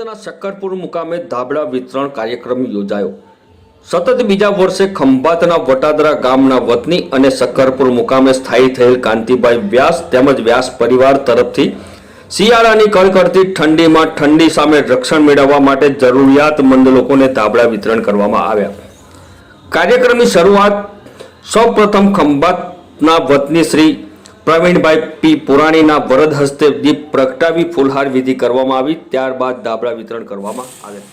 ખંભાતના શક્કરપુર મુકામે ધાબળા વિતરણ કાર્યક્રમ યોજાયો। સતત બીજા વર્ષે ખંભાતના વટાદરા ગામના વતની અને શક્કરપુર મુકામે સ્થાયી થયેલ કાંતિભાઈ વ્યાસ તેમજ વ્યાસ પરિવાર તરફથી શિયાળાની કડકડતી ઠંડીમાં ઠંડી સામે રક્ષણ મેળવવા માટે જરૂરિયાતમંદ લોકોને ધાબળા વિતરણ કરવામાં આવ્યા। કાર્યક્રમની શરૂઆત સૌપ્રથમ ખંભાતના વતની શ્રી પ્રવીણભાઈ પી પુરાણીના વરદ હસ્તે દીપ પ્રગટાવી ફૂલહાર વિધિ કરવામાં આવી। ત્યારબાદ ધાબળા વિતરણ કરવામાં આવ્યા।